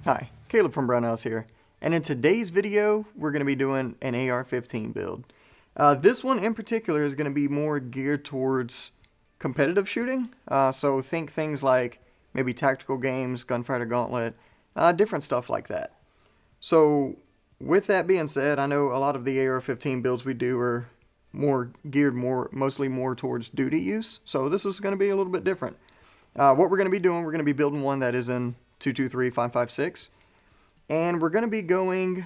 Hi, Caleb from Brownells here, and in today's video we're going to be doing an AR15 build. This one in particular is going to be more geared towards competitive shooting, so think things like maybe tactical games, Gunfighter Gauntlet, different stuff like that. So with that being said, I know a lot of the AR15 builds we do are mostly more towards duty use, so this is going to be a little bit different. What we're going to be doing, we're going to be building one that is in 223 556, and we're going to be going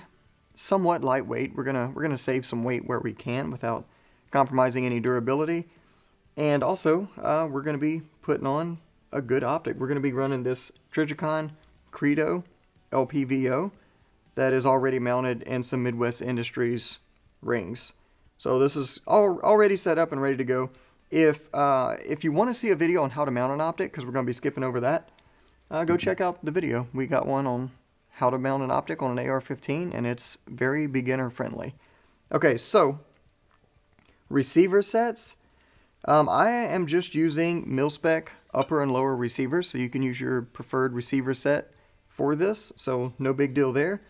somewhat lightweight. We're gonna save some weight where we can without compromising any durability, and also we're going to be putting on a good optic. We're going to be running this Trijicon Credo LPVO that is already mounted in some Midwest Industries rings. So this is already set up and ready to go. If you want to see a video on how to mount an optic, because we're going to be skipping over that, go check out the video. We got one on how to mount an optic on an AR15, and it's very beginner friendly. Okay, so receiver sets. I am just using mil-spec upper and lower receivers, so you can use your preferred receiver set for this, so no big deal there.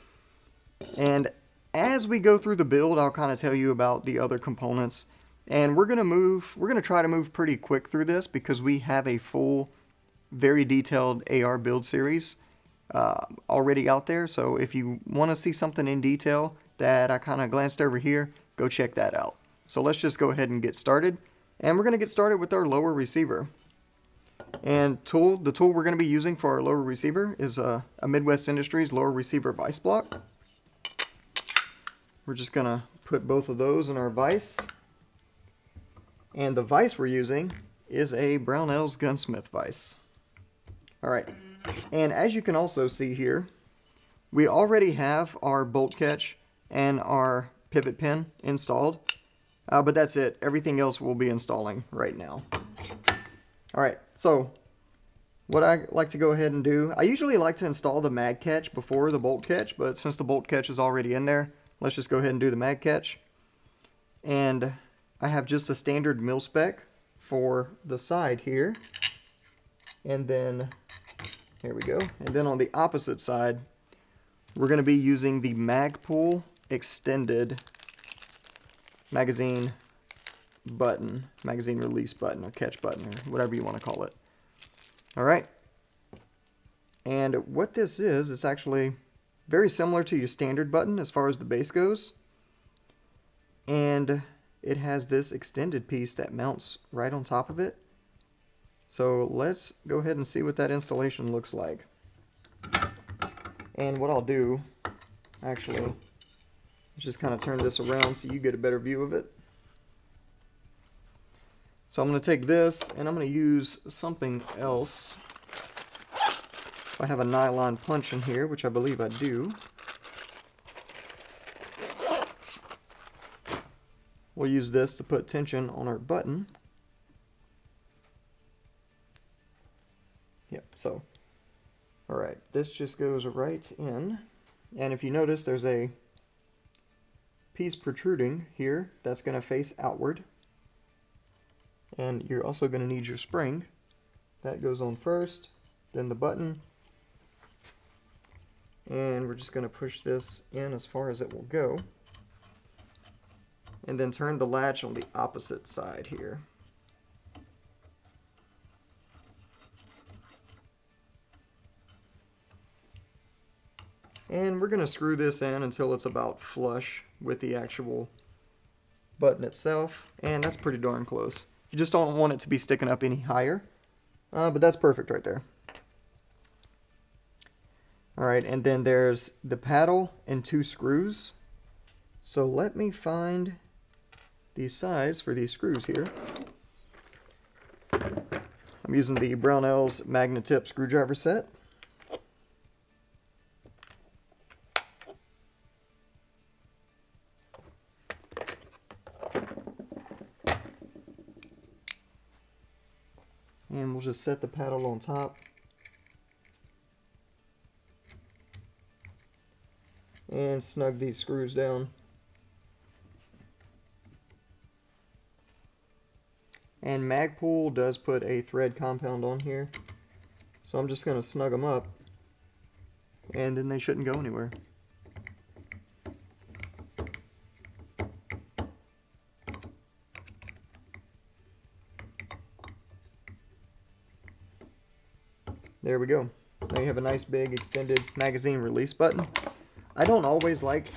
And as we go through the build, I'll kind of tell you about the other components. And we're going to try to move pretty quick through this because we have a full, very detailed AR build series already out there. So if you want to see something in detail that I kind of glanced over here, go check that out. So let's just go ahead and get started. And we're going to get started with our lower receiver. And the tool we're going to be using for our lower receiver is a Midwest Industries lower receiver vise block. We're just going to put both of those in our vise. And the vise we're using is a Brownells gunsmith vise. Alright, and as you can also see here, we already have our bolt catch and our pivot pin installed, but that's it. Everything else we'll be installing right now. Alright, so what I like to go ahead and do, I usually like to install the mag catch before the bolt catch, but since the bolt catch is already in there, let's just go ahead and do the mag catch. And I have just a standard mil-spec for the side here. And then, here we go. And then on the opposite side, we're going to be using the Magpul extended magazine button, magazine release button, or catch button, or whatever you want to call it. Alright. And what this is, it's actually very similar to your standard button as far as the base goes. And it has this extended piece that mounts right on top of it. So let's go ahead and see what that installation looks like. And what I'll do, actually, let's just kind of turn this around so you get a better view of it. So I'm going to take this and I'm going to use something else. If I have a nylon punch in here, which I believe I do, we'll use this to put tension on our button. Yep, so, alright, this just goes right in. And if you notice, there's a piece protruding here that's going to face outward. And you're also going to need your spring. That goes on first, then the button. And we're just going to push this in as far as it will go. And then turn the latch on the opposite side here. And we're going to screw this in until it's about flush with the actual button itself. And that's pretty darn close. You just don't want it to be sticking up any higher. But that's perfect right there. Alright, and then there's the paddle and 2 screws. So let me find the size for these screws here. I'm using the Brownells Magnetip screwdriver set. And we'll just set the paddle on top. And snug these screws down. And Magpul does put a thread compound on here. So I'm just going to snug them up and then they shouldn't go anywhere. There we go. Now you have a nice big extended magazine release button. I don't always like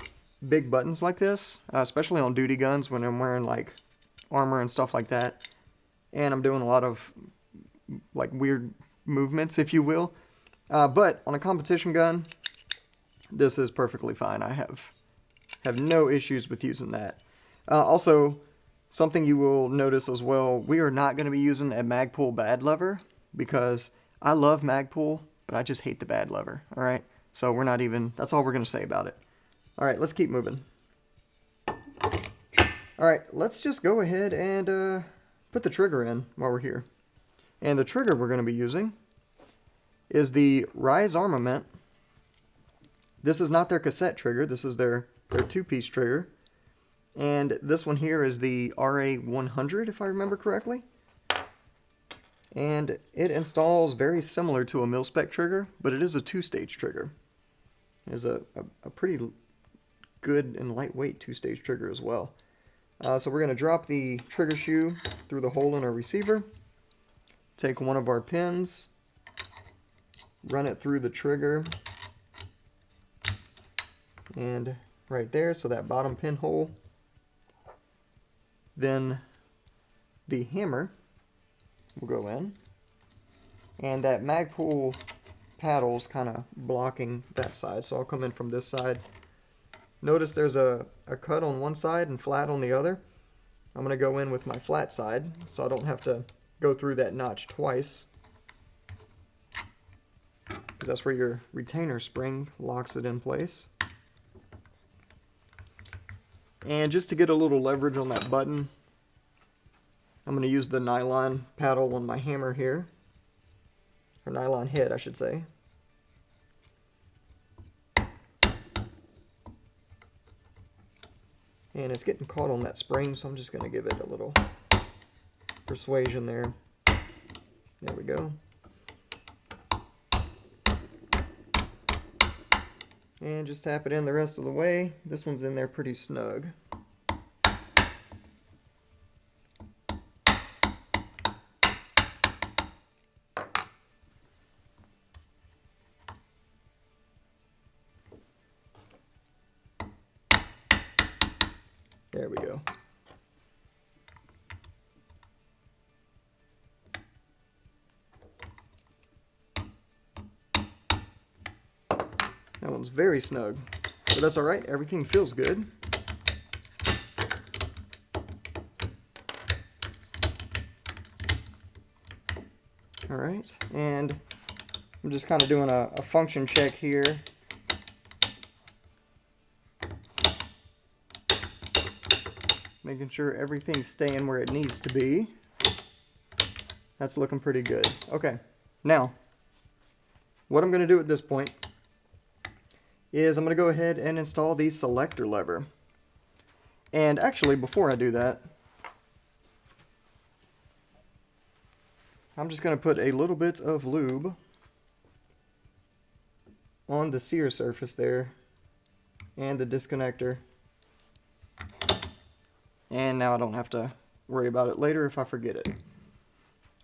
big buttons like this, especially on duty guns when I'm wearing like armor and stuff like that. And I'm doing a lot of like weird movements, if you will. But on a competition gun, this is perfectly fine. I have no issues with using that. Also, something you will notice as well, we are not going to be using a Magpul bad lever because I love Magpul, but I just hate the bad lever, alright? So we're not even, that's all we're going to say about it. Alright, let's keep moving. Alright, let's just go ahead and put the trigger in while we're here. And the trigger we're going to be using is the Rise Armament. This is not their cassette trigger, this is their two-piece trigger. And this one here is the RA100, if I remember correctly. And it installs very similar to a mil-spec trigger, but it is a two-stage trigger. It is a pretty good and lightweight two-stage trigger as well. So we're going to drop the trigger shoe through the hole in our receiver, take one of our pins, run it through the trigger, and right there, so that bottom pinhole. Then the hammer will go in, and that Magpul paddle's kind of blocking that side, so I'll come in from this side. Notice there's a cut on one side and flat on the other. I'm going to go in with my flat side so I don't have to go through that notch twice, because that's where your retainer spring locks it in place. And just to get a little leverage on that button, I'm going to use the nylon paddle on my hammer here, or nylon head I should say. And it's getting caught on that spring, so I'm just going to give it a little persuasion there. There we go. And just tap it in the rest of the way. This one's in there pretty snug. There we go. That one's very snug, but that's alright, everything feels good. Alright, and I'm just kind of doing a function check here. Making sure everything's staying where it needs to be. That's looking pretty good. Okay, now, what I'm going to do at this point is I'm going to go ahead and install the selector lever. And actually, before I do that, I'm just going to put a little bit of lube on the sear surface there and the disconnector. And now I don't have to worry about it later if I forget it.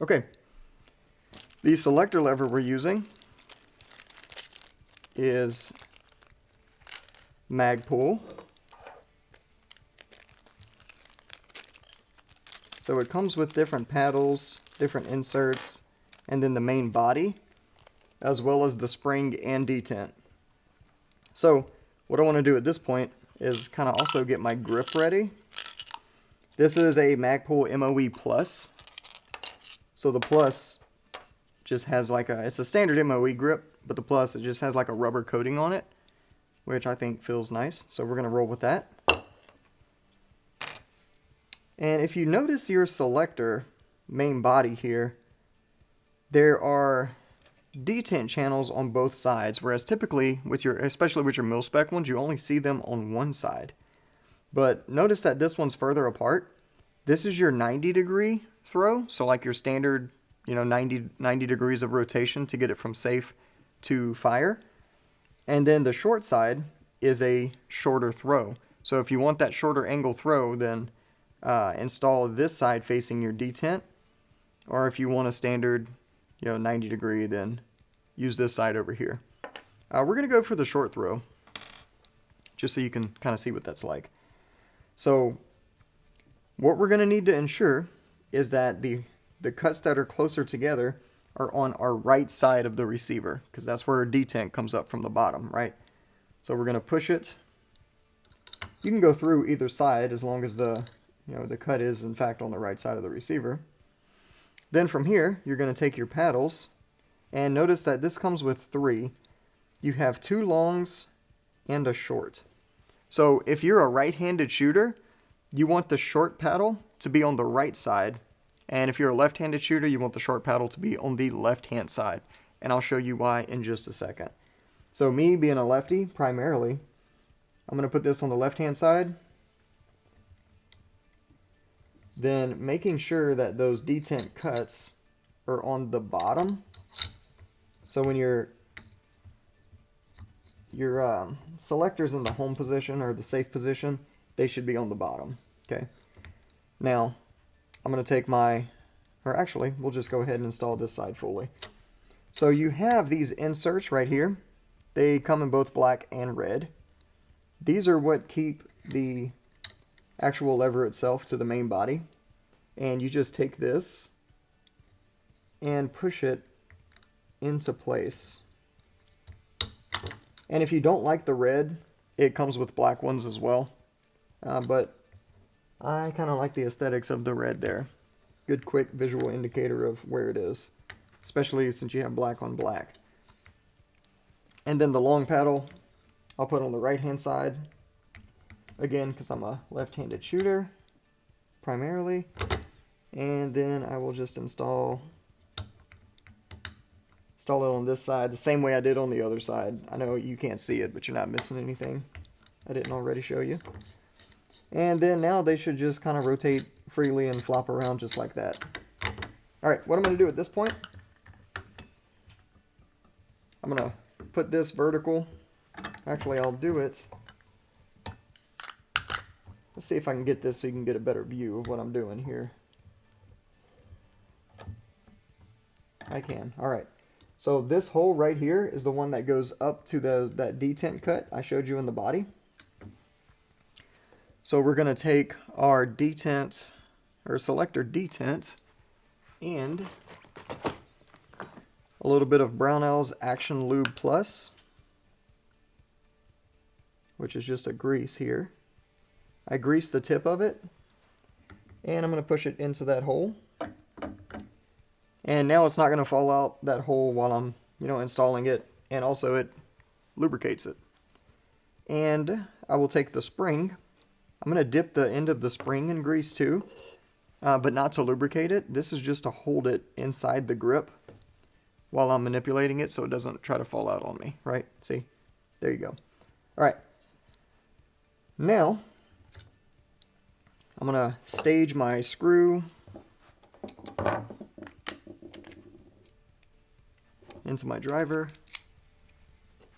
Okay, the selector lever we're using is Magpul. So it comes with different paddles, different inserts, and then the main body, as well as the spring and detent. So what I want to do at this point is kind of also get my grip ready. This is a Magpul MOE Plus. So the Plus just has like it's a standard MOE grip, but the Plus, it just has like a rubber coating on it, which I think feels nice. So we're going to roll with that. And if you notice your selector main body here, there are detent channels on both sides, whereas typically, especially with your mil-spec ones, you only see them on one side. But notice that this one's further apart. This is your 90-degree throw, so like your standard, 90 degrees of rotation to get it from safe to fire. And then the short side is a shorter throw. So if you want that shorter angle throw, then install this side facing your detent. Or if you want a standard, 90 degree, then use this side over here. We're going to go for the short throw, just so you can kind of see what that's like. So what we're going to need to ensure is that the cuts that are closer together are on our right side of the receiver, because that's where our detent comes up from the bottom, right? So we're going to push it. You can go through either side as long as the cut is in fact on the right side of the receiver. Then from here, you're going to take your paddles, and notice that this comes with 3. You have 2 longs and a short. So if you're a right-handed shooter, you want the short paddle to be on the right side. And if you're a left-handed shooter, you want the short paddle to be on the left-hand side. And I'll show you why in just a second. So me being a lefty, primarily, I'm going to put this on the left-hand side. Then making sure that those detent cuts are on the bottom. So when your selector's in the home position or the safe position, they should be on the bottom. Okay. Now, I'm going to take we'll just go ahead and install this side fully. So you have these inserts right here. They come in both black and red. These are what keep the actual lever itself to the main body. And you just take this and push it into place. And if you don't like the red, it comes with black ones as well. But I kind of like the aesthetics of the red there. Good quick visual indicator of where it is, especially since you have black on black. And then the long paddle, I'll put on the right hand side. Again, because I'm a left-handed shooter, primarily. And then I will just install it on this side the same way I did on the other side. I know you can't see it, but you're not missing anything I didn't already show you. And then now they should just kind of rotate freely and flop around just like that. Alright, what I'm going to do at this point, I'm going to put this vertical. Actually, I'll do it. Let's see if I can get this so you can get a better view of what I'm doing here. I can. Alright. So this hole right here is the one that goes up to that detent cut I showed you in the body. So we're going to take our detent, or selector detent, and a little bit of Brownells Action Lube Plus, which is just a grease here. I grease the tip of it, and I'm going to push it into that hole. And now it's not going to fall out that hole while I'm, installing it, and also it lubricates it. And I will take the spring. I'm going to dip the end of the spring in grease too, but not to lubricate it. This is just to hold it inside the grip while I'm manipulating it so it doesn't try to fall out on me, right? See? There you go. All right. Now, I'm going to stage my screw into my driver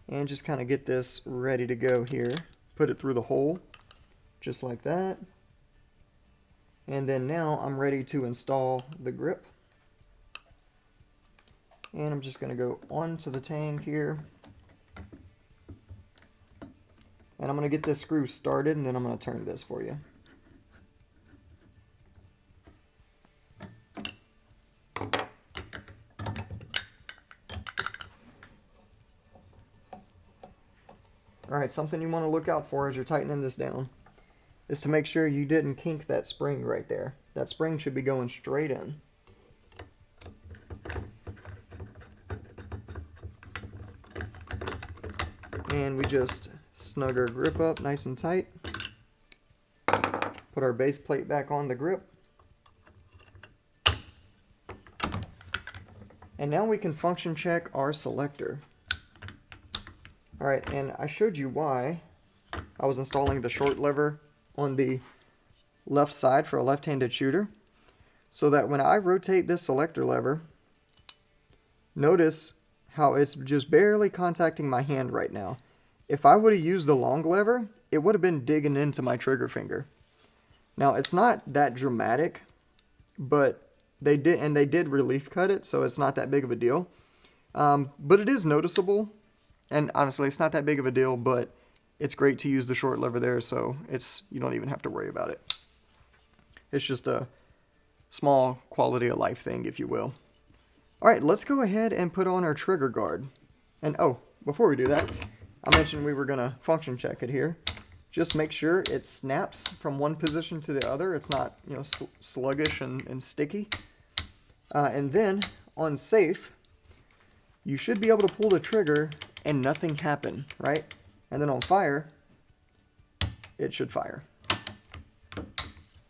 and just kind of get this ready to go here. Put it through the hole just like that. And then now I'm ready to install the grip. And I'm just going to go onto the tang here. And I'm going to get this screw started, and then I'm going to turn this for you. Alright, something you want to look out for as you're tightening this down is to make sure you didn't kink that spring right there. That spring should be going straight in. And we just snug our grip up nice and tight. Put our base plate back on the grip. And now we can function check our selector. Alright, and I showed you why I was installing the short lever on the left side for a left-handed shooter, so that when I rotate this selector lever, notice how it's just barely contacting my hand right now. If I would have used the long lever, it would have been digging into my trigger finger. Now, it's not that dramatic, but they did relief cut it, so it's not that big of a deal. But it is noticeable, and honestly, it's not that big of a deal, but it's great to use the short lever there, so you don't even have to worry about it. It's just a small quality of life thing, if you will. All right, let's go ahead and put on our trigger guard. And oh, before we do that, I mentioned we were gonna function check it here. Just make sure it snaps from one position to the other. It's not, you know, sluggish and sticky. And then on safe, you should be able to pull the trigger and nothing happen, right? And then on fire, it should fire.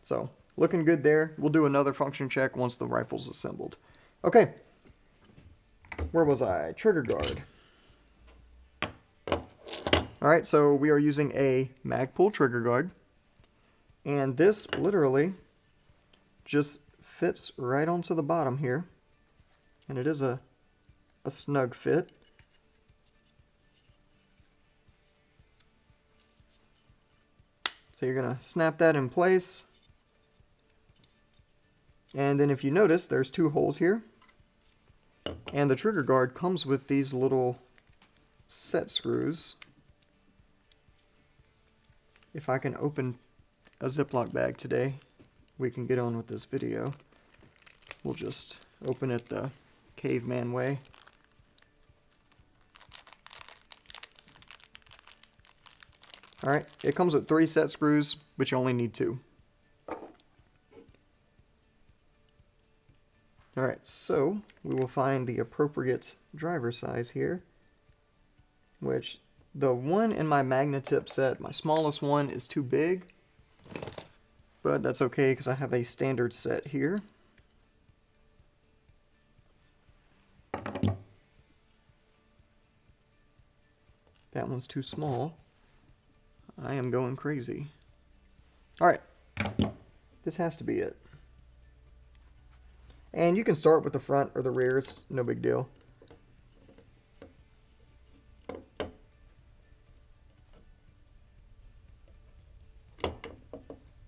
So, looking good there. We'll do another function check once the rifle's assembled. Okay. Where was I? Trigger guard. Alright, so we are using a Magpul trigger guard. And this literally just fits right onto the bottom here. And it is a snug fit. So you're going to snap that in place. And then if you notice, there's two holes here. And the trigger guard comes with these little set screws. If I can open a Ziploc bag today, we can get on with this video. We'll just open it the caveman way. Alright, it comes with 3 set screws, but you only need 2. Alright, so we will find the appropriate driver size here, which the one in my Magnatip set, my smallest one, is too big, but that's okay because I have a standard set here. That one's too small. I am going crazy. Alright, this has to be it. And you can start with the front or the rear, it's no big deal.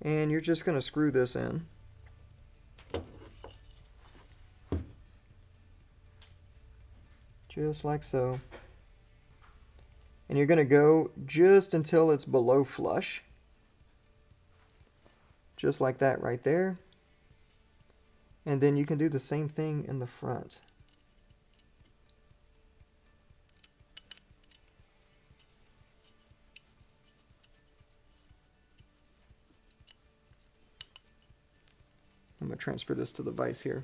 And you're just going to screw this in. Just like so. And you're going to go just until it's below flush. Just like that right there. And then you can do the same thing in the front. I'm going to transfer this to the vise here.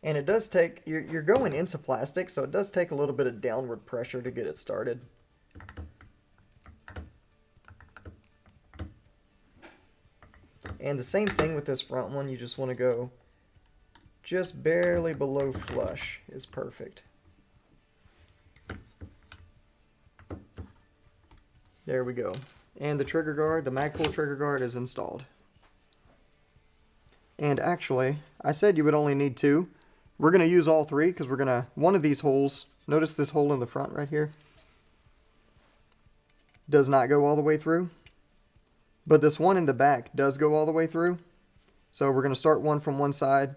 And it does take, you're going into plastic, so it does take a little bit of downward pressure to get it started. And the same thing with this front one, you just want to go just barely below flush is perfect. There we go. And the trigger guard, the Magpul trigger guard is installed. And actually, I said you would only need 2. We're going to use all 3 because we're going to, one of these holes, notice this hole in the front right here, does not go all the way through. But this one in the back does go all the way through. So we're going to start one from one side,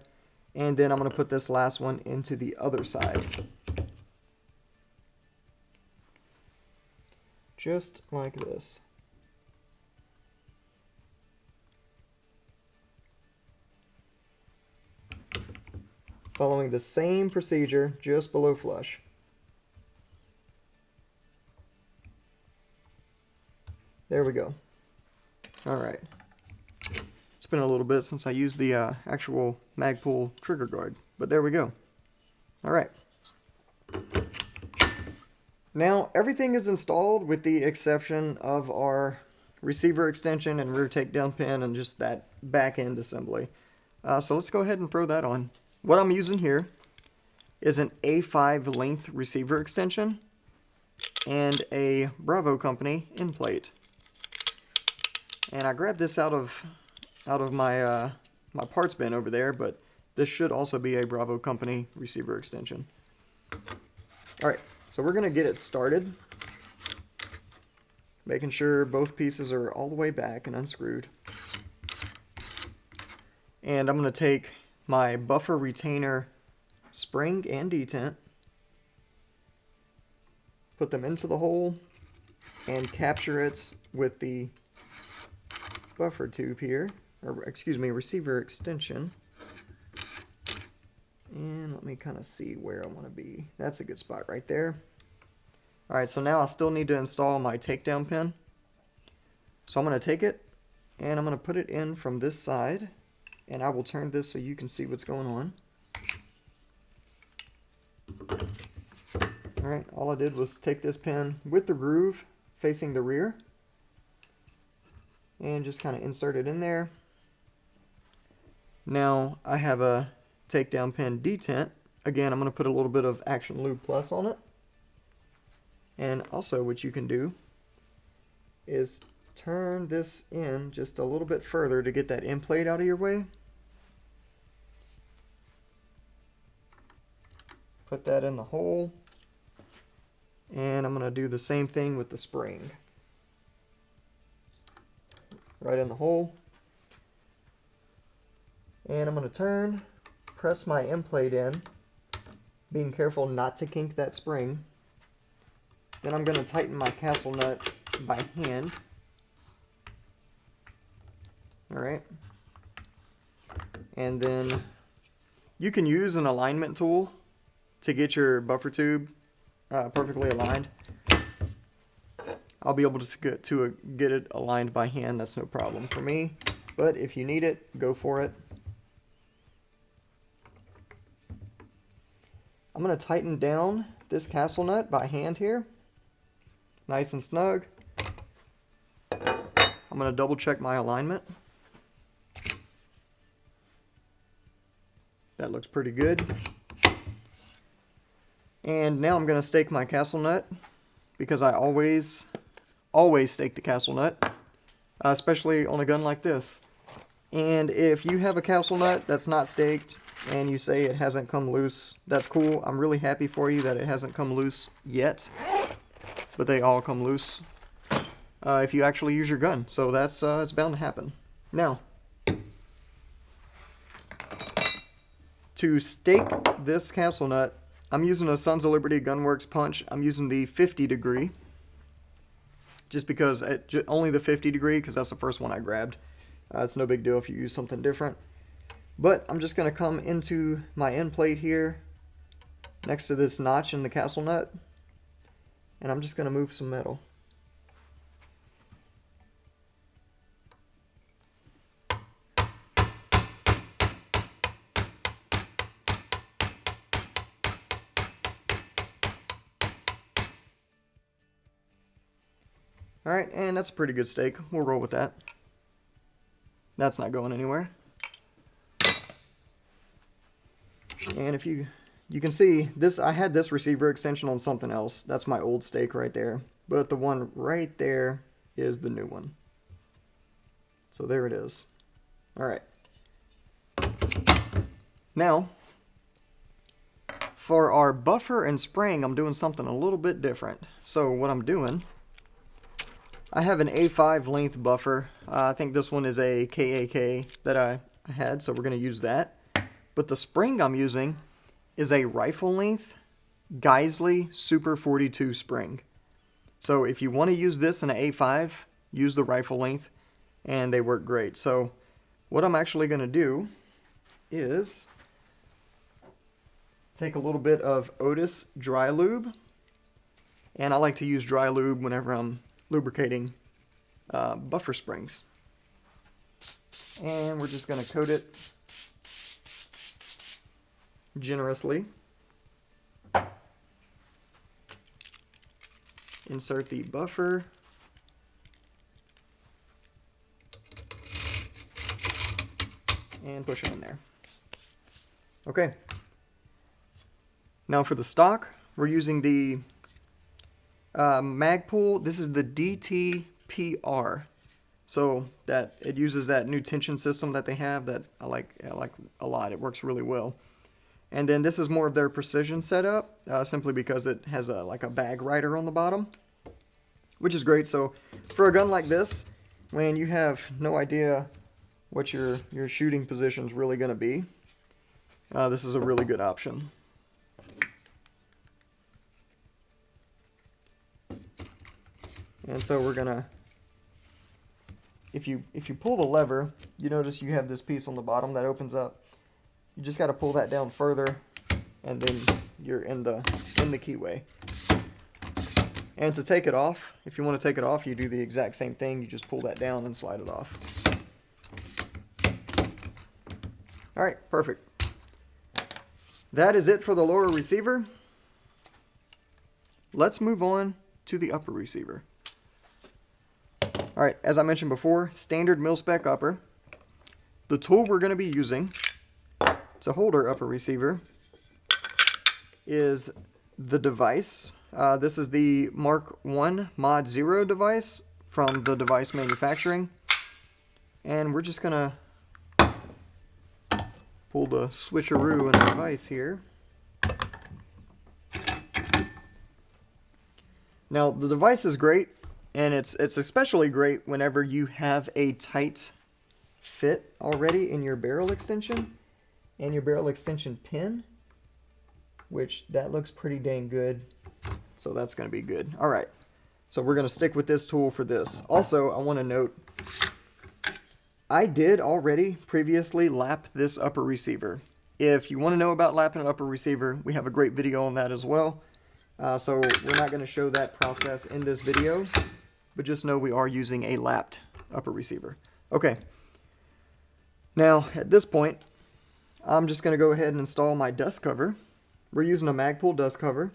and then I'm going to put this last one into the other side. Just like this. Following the same procedure, just below flush. There we go. Alright. It's been a little bit since I used the actual Magpul trigger guard, but there we go. Alright. Now, everything is installed with the exception of our receiver extension and rear takedown pin and just that back end assembly. So let's go ahead and throw that on. What I'm using here is an A5 length receiver extension and a Bravo company end plate. And I grabbed this out of my my parts bin over there, but This should also be a Bravo Company receiver extension. Alright, so we're going to get it started. Making sure both pieces are all the way back and unscrewed. And I'm going to take my buffer retainer spring and detent, put them into the hole, and capture it with the buffer tube here, or excuse me, receiver extension. And let me kind of see where I want to be. That's a good spot right there. Alright, so now I still need to install my takedown pin. So I'm going to take it, and I'm going to put it in from this side, and I will turn this so you can see what's going on. Alright, all I did was take this pin with the groove facing the rear, and just kind of insert it in there. Now I have a takedown pin detent. Again, I'm going to put a little bit of Action Lube Plus on it. And also what you can do is turn this in just a little bit further to get that end plate out of your way. Put that in the hole. And I'm going to do the same thing with the spring. Right in the hole. And I'm going to turn, press my end plate in, being careful not to kink that spring. Then I'm going to tighten my castle nut by hand. Alright. And then you can use an alignment tool to get your buffer tube perfectly aligned. I'll be able to get it aligned by hand. That's no problem for me. But if you need it, go for it. I'm going to tighten down this castle nut by hand here. Nice and snug. I'm going to double check my alignment. That looks pretty good. And now I'm going to stake my castle nut, because I always stake the castle nut, especially on a gun like this. And if you have a castle nut that's not staked and you say it hasn't come loose, that's cool. I'm really happy for you that it hasn't come loose yet, but they all come loose if you actually use your gun. So that's it's bound to happen. Now, to stake this castle nut, I'm using a Sons of Liberty Gunworks punch. I'm using the 50 degree, just because only the 50 degree, because that's the first one I grabbed. It's no big deal if you use something different. But I'm just going to come into my end plate here, next to this notch in the castle nut, and I'm just going to move some metal. Alright, and that's a pretty good stake. We'll roll with that. That's not going anywhere. And if you can see, this, I had this receiver extension on something else. That's my old stake right there. But the one right there is the new one. So there it is. Alright. Now, for our buffer and spring, I'm doing something a little bit different. So what I'm doing, I have an A5 length buffer. I think this one is a KAK that I had, so we're going to use that. But the spring I'm using is a rifle length Geisley Super 42 spring. So if you want to use this in an A5, use the rifle length, and they work great. So what I'm actually going to do is take a little bit of Otis dry lube, and I like to use dry lube whenever I'm lubricating buffer springs. And we're just going to coat it generously. Insert the buffer. And push it in there. Okay. Now for the stock, we're using the Magpul. This is the DTPR. so that it uses that new tension system that they have that I like a lot. It works really well. And then this is more of their precision setup, simply because it has like a bag rider on the bottom, which is great. So for a gun like this, when you have no idea what your shooting position is really going to be, this is a really good option. And so we're gonna, if you pull the lever, you notice you have this piece on the bottom that opens up. You just got to pull that down further, and then you're in the keyway. And to take it off, if you want to take it off, you do the exact same thing. You just pull that down and slide it off. All right, perfect. That is it for the lower receiver. Let's move on to the upper receiver. All right, as I mentioned before, standard mil-spec upper. The tool we're going to be using to hold our upper receiver is the device. This is the Mark 1 Mod 0 device from the device manufacturing. And we're just going to pull the switcheroo in the device here. Now, the device is great, and it's especially great whenever you have a tight fit already in your barrel extension and your barrel extension pin, which that looks pretty dang good. So that's going to be good. All right. So we're going to stick with this tool for this. Also, I want to note, I did already previously lap this upper receiver. If you want to know about lapping an upper receiver, we have a great video on that as well. So we're not going to show that process in this video, but just know we are using a lapped upper receiver. Okay. Now, at this point, I'm just going to go ahead and install my dust cover. We're using a Magpul dust cover,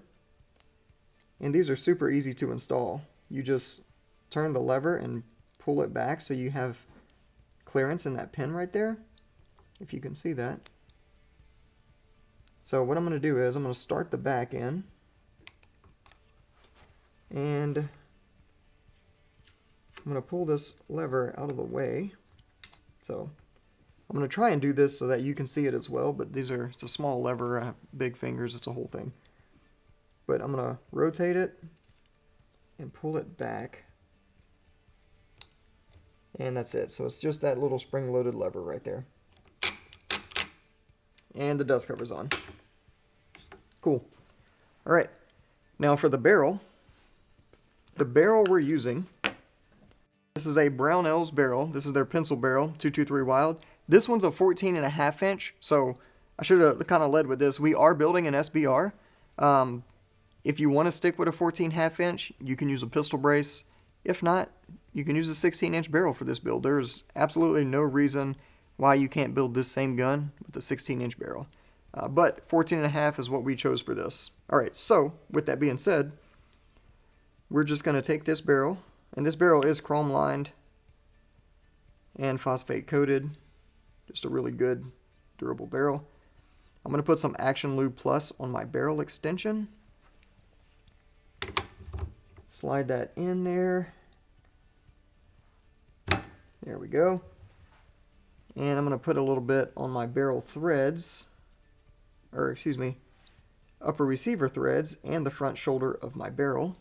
and these are super easy to install. You just turn the lever and pull it back so you have clearance in that pin right there, if you can see that. So what I'm going to do is I'm going to start the back end, and I'm going to pull this lever out of the way. So I'm going to try and do this so that you can see it as well, but it's a small lever, I have big fingers, it's a whole thing. But I'm going to rotate it and pull it back. And that's it. So it's just that little spring-loaded lever right there. And the dust cover's on. Cool. All right. Now for the barrel we're using, this is a Brownells barrel. This is their pencil barrel, 223 Wild. This one's a 14.5 inch, so I should have kind of led with this. We are building an SBR. If you want to stick with a 14.5 inch, you can use a pistol brace. If not, you can use a 16-inch barrel for this build. There's absolutely no reason why you can't build this same gun with a 16-inch barrel. But 14.5 is what we chose for this. All right, so with that being said, we're just going to take this barrel, and this barrel is chrome lined and phosphate coated. Just a really good, durable barrel. I'm going to put some Action Lube Plus on my barrel extension. Slide that in there. There we go. And I'm going to put a little bit on my barrel threads, or excuse me, upper receiver threads and the front shoulder of my barrel.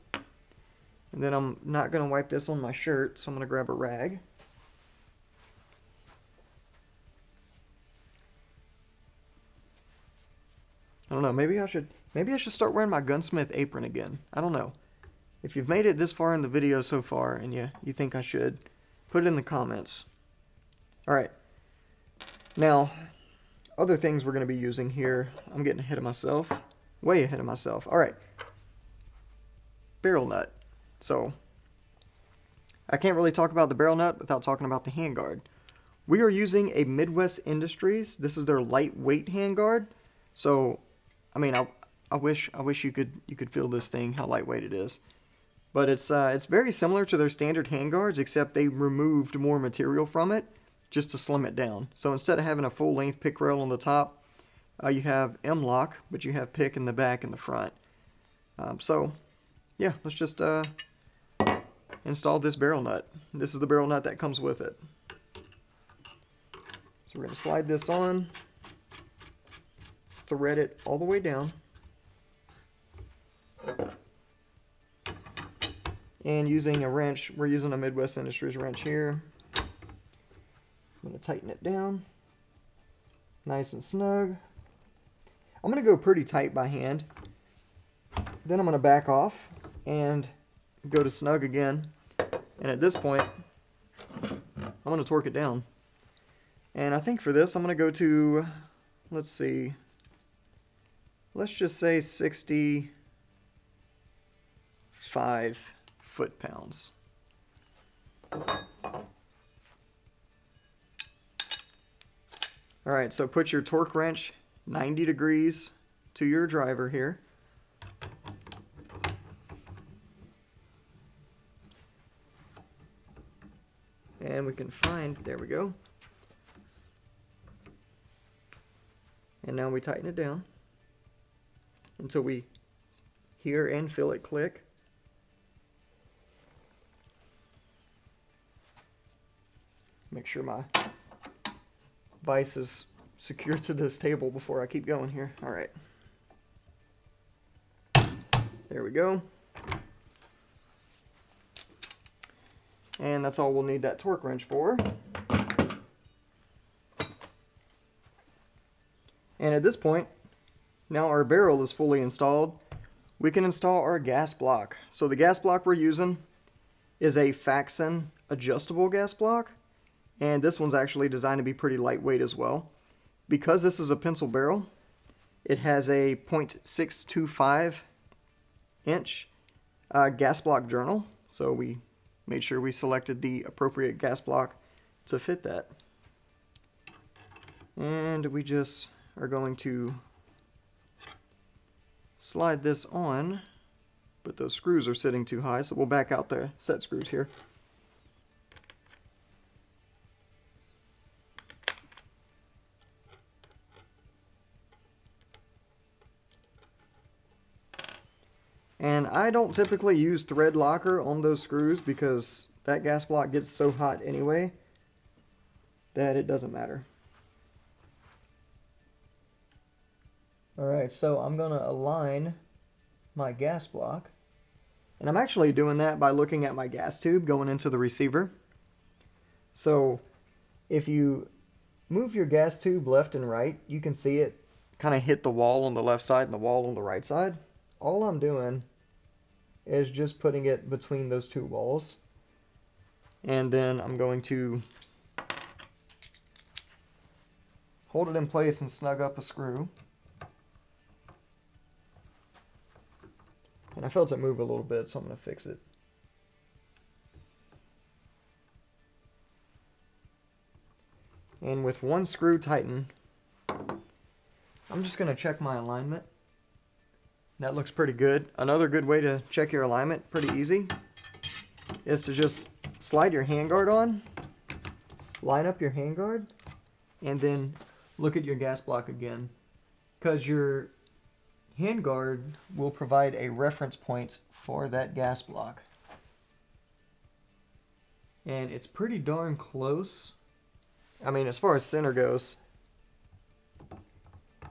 And then I'm not going to wipe this on my shirt, so I'm going to grab a rag. I don't know, maybe I should start wearing my gunsmith apron again. I don't know. If you've made it this far in the video so far and you think I should, put it in the comments. All right. Now, other things we're going to be using here. I'm getting ahead of myself. Way ahead of myself. All right. Barrel nut. So, I can't really talk about the barrel nut without talking about the handguard. We are using a Midwest Industries. This is their lightweight handguard. So, I mean, I wish you could feel this thing, how lightweight it is. But it's very similar to their standard handguards, except they removed more material from it just to slim it down. So instead of having a full-length pick rail on the top, you have M-LOK, but you have pick in the back and the front. So, yeah, let's just install this barrel nut. This is the barrel nut that comes with it. So we're going to slide this on, thread it all the way down, and using a wrench, we're using a Midwest Industries wrench here. I'm going to tighten it down, nice and snug. I'm going to go pretty tight by hand. Then I'm going to back off and go to snug again. And at this point, I'm going to torque it down. And I think for this, I'm going to go to, let's see, let's just say 65 foot-pounds. Alright, so put your torque wrench 90 degrees to your driver here. And we can find, there we go. And now we tighten it down until we hear and feel it click. Make sure my vise is secure to this table before I keep going here. All right. There we go. And that's all we'll need that torque wrench for. And at this point, now our barrel is fully installed, we can install our gas block. So the gas block we're using is a Faxon adjustable gas block, and this one's actually designed to be pretty lightweight as well. Because this is a pencil barrel, it has a 0.625 inch gas block journal, so we made sure we selected the appropriate gas block to fit that. And we just are going to slide this on, but those screws are sitting too high, so we'll back out the set screws here. And I don't typically use thread locker on those screws because that gas block gets so hot anyway that it doesn't matter. Alright, so I'm going to align my gas block. And I'm actually doing that by looking at my gas tube going into the receiver. So if you move your gas tube left and right, you can see it kind of hit the wall on the left side and the wall on the right side. All I'm doing is just putting it between those two walls. And then I'm going to hold it in place and snug up a screw. And I felt it move a little bit, so I'm going to fix it. And with one screw tightened, I'm just going to check my alignment. That looks pretty good. Another good way to check your alignment, pretty easy, is to just slide your handguard on, line up your handguard, and then look at your gas block again. Because your handguard will provide a reference point for that gas block. And it's pretty darn close. I mean, as far as center goes.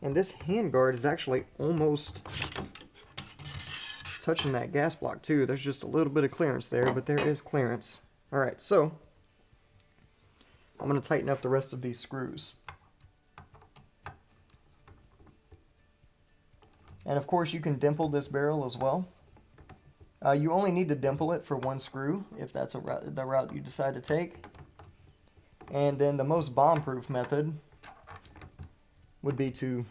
And this handguard is actually almost touching that gas block too. There's just a little bit of clearance there, but there is clearance. Alright, so I'm going to tighten up the rest of these screws. And of course you can dimple this barrel as well. You only need to dimple it for one screw if that's the route you decide to take. And then the most bomb-proof method would be to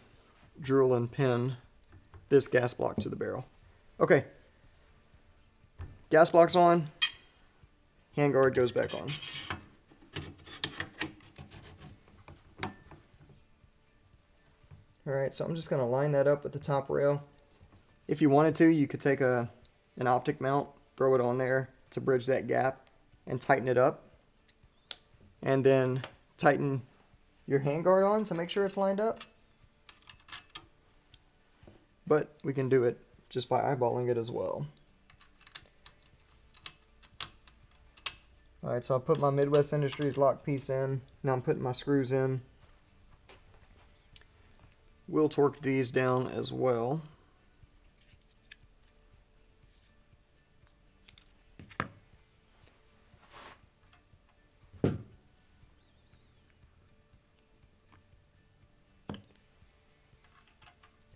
drill and pin this gas block to the barrel. Okay, gas block's on, handguard goes back on. Alright, so I'm just going to line that up with the top rail. If you wanted to, you could take an optic mount, throw it on there to bridge that gap, and tighten it up. And then tighten your handguard on to make sure it's lined up. But we can do it just by eyeballing it as well. Alright, so I put my Midwest Industries lock piece in. Now I'm putting my screws in. We'll torque these down as well.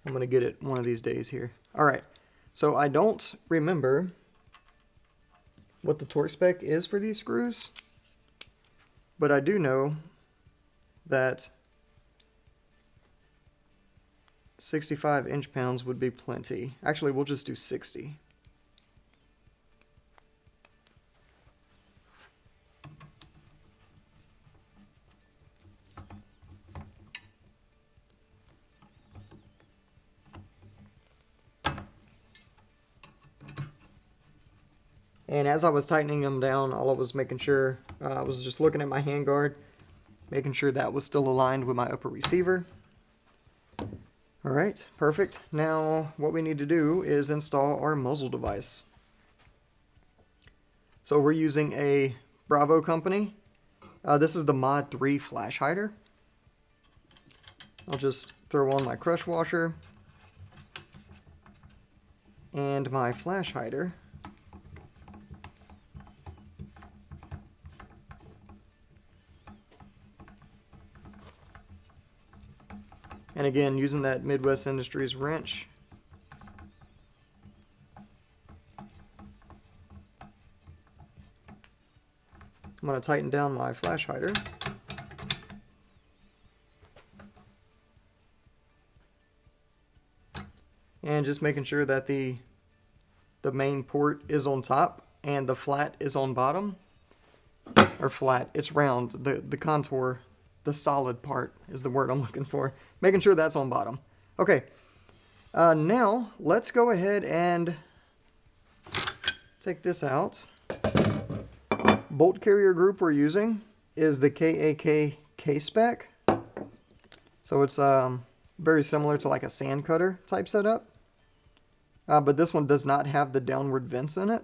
I'm going to get it one of these days here. Alright, so I don't remember what the torque spec is for these screws, but I do know that 65 inch-pounds would be plenty. Actually, we'll just do 60. And as I was tightening them down, all I was making sure, I was just looking at my handguard, making sure that was still aligned with my upper receiver. Alright, perfect. Now what we need to do is install our muzzle device. So we're using a Bravo company. This is the Mod 3 flash hider. I'll just throw on my crush washer and my flash hider. And again, using that Midwest Industries wrench. I'm going to tighten down my flash hider. And just making sure that the main port is on top and the flat is on bottom. Or flat, it's round. The contour, the solid part is the word I'm looking for. Making sure that's on bottom. Okay, now let's go ahead and take this out. Bolt carrier group we're using is the KAK K-Spec. So it's very similar to like a sand cutter type setup. But this one does not have the downward vents in it.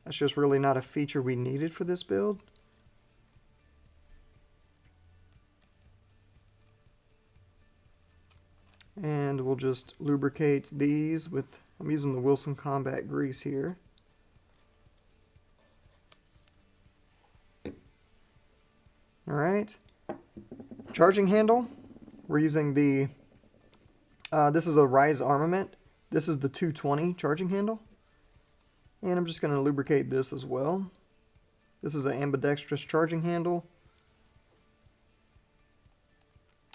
That's just really not a feature we needed for this build. And we'll just lubricate these with, I'm using the Wilson Combat grease here. Alright. Charging handle. We're using the, this is a Rise Armament. This is the 220 charging handle. And I'm just going to lubricate this as well. This is an Ambidextrous charging handle.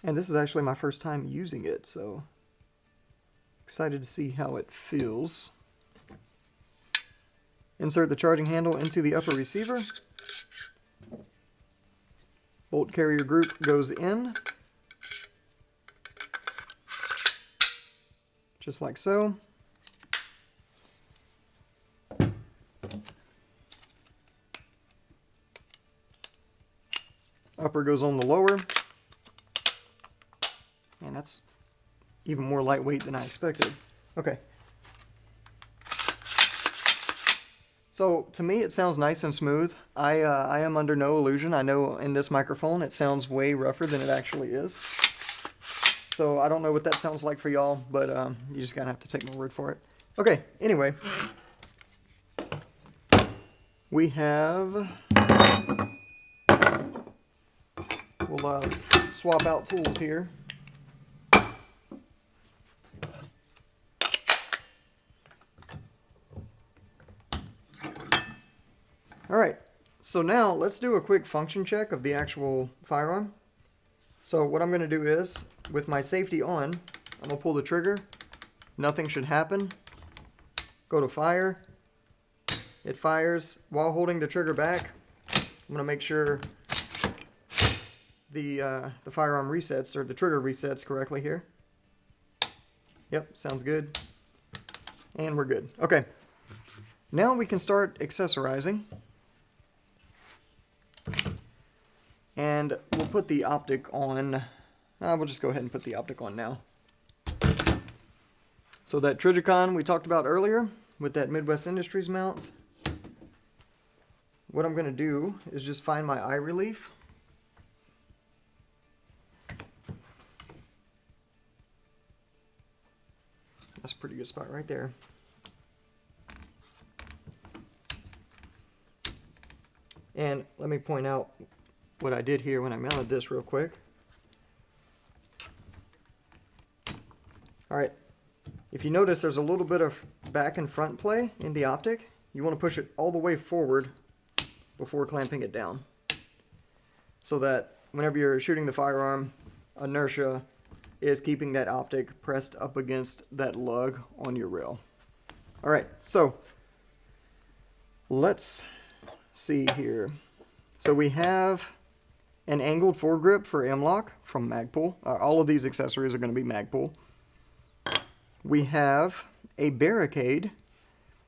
And this is actually my first time using it, so excited to see how it feels. Insert the charging handle into the upper receiver. Bolt carrier group goes in. Just like so. Upper goes on the lower. Man, that's even more lightweight than I expected. Okay. So, to me, it sounds nice and smooth. I am under no illusion. I know in this microphone it sounds way rougher than it actually is. So, I don't know what that sounds like for y'all, but you just gotta have to take my word for it. Okay, anyway. We have... We'll swap out tools here. Alright, so now let's do a quick function check of the actual firearm. So what I'm going to do is, with my safety on, I'm going to pull the trigger. Nothing should happen. Go to fire. It fires. While holding the trigger back, I'm going to make sure the firearm resets, or the trigger resets correctly here. Yep, sounds good. And we're good. Okay, now we can start accessorizing. And we'll put the optic on. We'll just go ahead and put the optic on now. So that Trijicon we talked about earlier with that Midwest Industries mount. what I'm going to do is just find my eye relief. That's a pretty good spot right there. And let me point out what I did here when I mounted this real quick. Alright, if you notice there's a little bit of back and front play in the optic, you want to push it all the way forward before clamping it down. So that whenever you're shooting the firearm, inertia is keeping that optic pressed up against that lug on your rail. Alright, so let's see here. So we have an angled foregrip for M-LOK from Magpul. All of these accessories are going to be Magpul. We have a Barricade,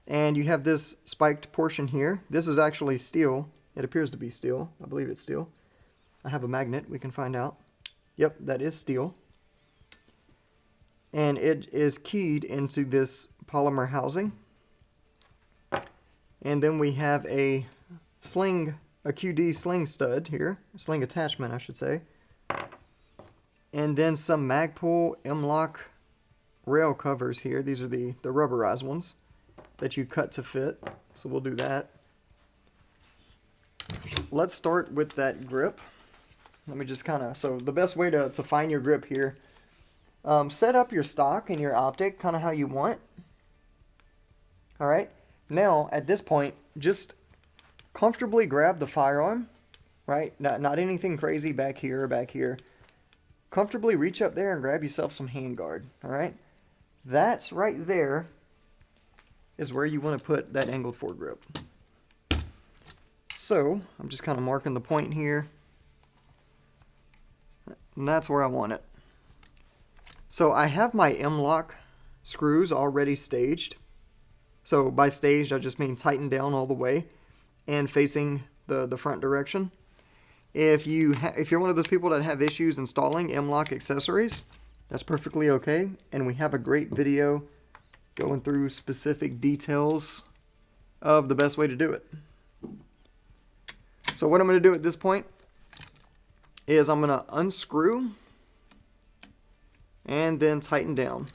and you have this spiked portion here. This is actually steel. It appears to be steel. I believe it's steel. I have a magnet. We can find out. Yep, that is steel. And it is keyed into this polymer housing. And then we have a Sling, a QD sling stud here, sling attachment I should say. And then some Magpul M-LOK rail covers here. These are the rubberized ones that you cut to fit. So we'll do that. Let's start with that grip. Let me just so the best way to find your grip here, set up your stock and your optic kind of how you want. Alright, now at this point, just comfortably grab the firearm, right? Not anything crazy back here or back here. Comfortably reach up there and grab yourself some handguard, alright? That's right there is where you want to put that angled foregrip. So, I'm just kind of marking the point here. And that's where I want it. So I have my M-LOK screws already staged. So by staged, I just mean tightened down all the way and facing the front direction. If you're one of those people that have issues installing M-LOK accessories, that's perfectly okay. And we have a great video going through specific details of the best way to do it. So what I'm going to do at this point is I'm going to unscrew and then tighten down.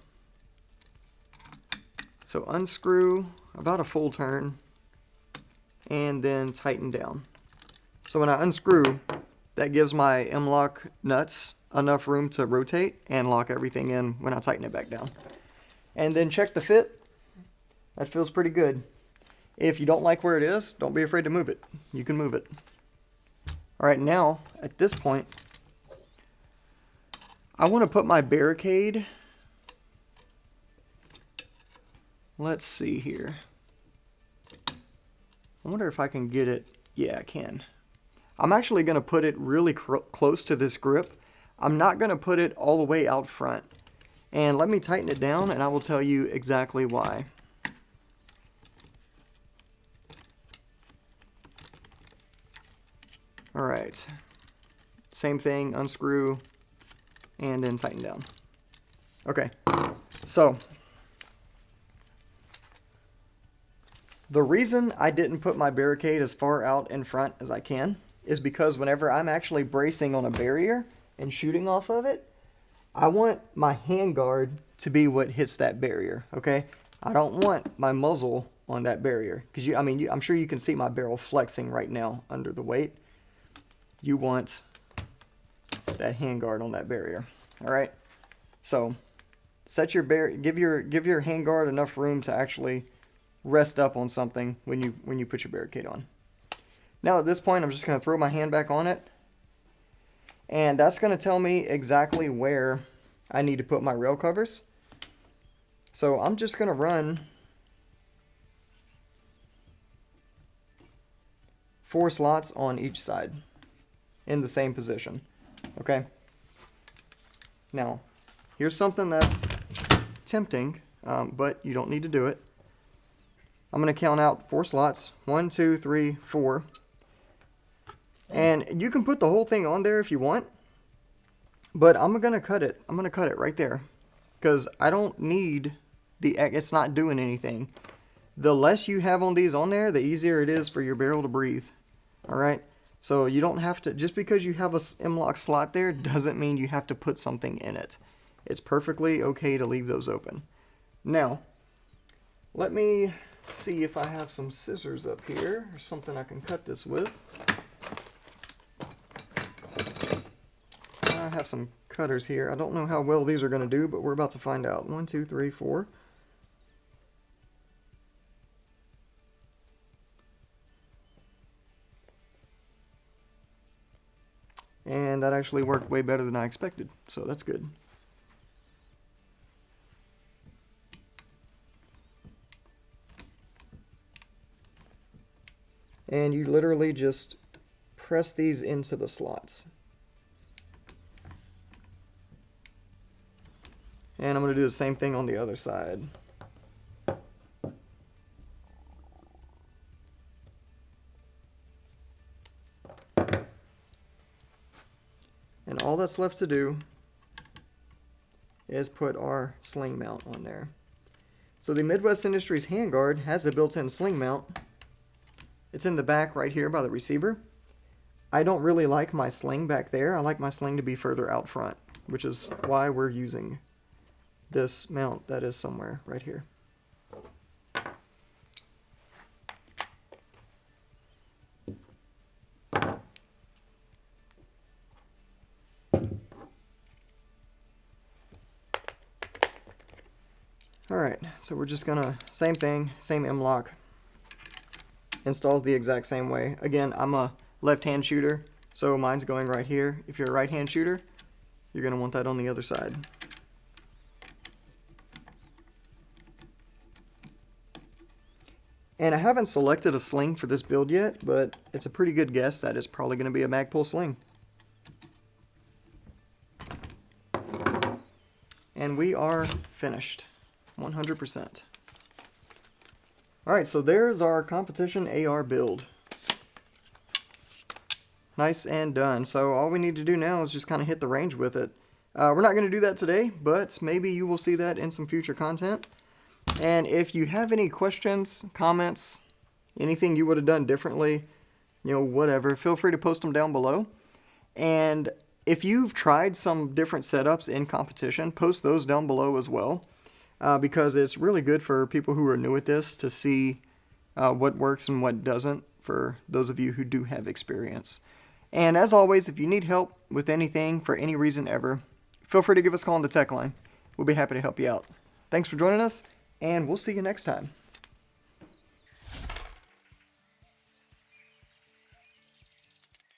So unscrew about a full turn and then tighten down. So when I unscrew, that gives my M-LOK nuts enough room to rotate and lock everything in when I tighten it back down. And then check the fit. That feels pretty good. If you don't like where it is, don't be afraid to move it. You can move it. Alright, now, at this point, I want to put my Barricade. Let's see here. I wonder if I can get it. Yeah, I can. I'm actually going to put it really close to this grip. I'm not going to put it all the way out front. And let me tighten it down and I will tell you exactly why. Alright, same thing, unscrew, and then tighten down. Okay, so, the reason I didn't put my Barricade as far out in front as I can is because whenever I'm actually bracing on a barrier and shooting off of it, I want my handguard to be what hits that barrier, okay? I don't want my muzzle on that barrier, because I'm sure you can see my barrel flexing right now under the weight. You want that handguard on that barrier. All right. So set your give your handguard enough room to actually rest up on something when you put your Barricade on. Now at this point, I'm just going to throw my hand back on it, and that's going to tell me exactly where I need to put my rail covers. So I'm just going to run 4 slots on each side in the same position. Okay. Now, here's something that's tempting, but you don't need to do it. I'm going to count out 4 slots. 1, 2, 3, 4. And you can put the whole thing on there if you want, but I'm going to cut it. I'm going to cut it right there because I don't need it's not doing anything. The less you have on these on there, the easier it is for your barrel to breathe. Alright, so you don't have to, just because you have a M-LOK slot there doesn't mean you have to put something in it. It's perfectly okay to leave those open. Now, let me see if I have some scissors up here or something I can cut this with. I have some cutters here. I don't know how well these are going to do, but we're about to find out. 1, 2, 3, 4. And that actually worked way better than I expected, so that's good. And you literally just press these into the slots. And I'm going to do the same thing on the other side. And all that's left to do is put our sling mount on there. So the Midwest Industries Handguard has a built-in sling mount. It's in the back right here by the receiver. I don't really like my sling back there. I like my sling to be further out front, which is why we're using this mount that is somewhere right here. Alright, so we're just gonna, same thing, same M-LOK. Installs the exact same way. Again, I'm a left-hand shooter, so mine's going right here. If you're a right-hand shooter, you're gonna want that on the other side. And I haven't selected a sling for this build yet, but it's a pretty good guess that it's probably going to be a Magpul sling. And we are finished, 100%. Alright, so there's our competition AR build. Nice and done. So all we need to do now is just kind of hit the range with it. We're not going to do that today, but maybe you will see that in some future content. And if you have any questions, comments, anything you would have done differently, you know, whatever, feel free to post them down below. And if you've tried some different setups in competition, post those down below as well, because it's really good for people who are new at this to see what works and what doesn't for those of you who do have experience. And as always, if you need help with anything for any reason ever, feel free to give us a call on the tech line. We'll be happy to help you out. Thanks for joining us, and we'll see you next time.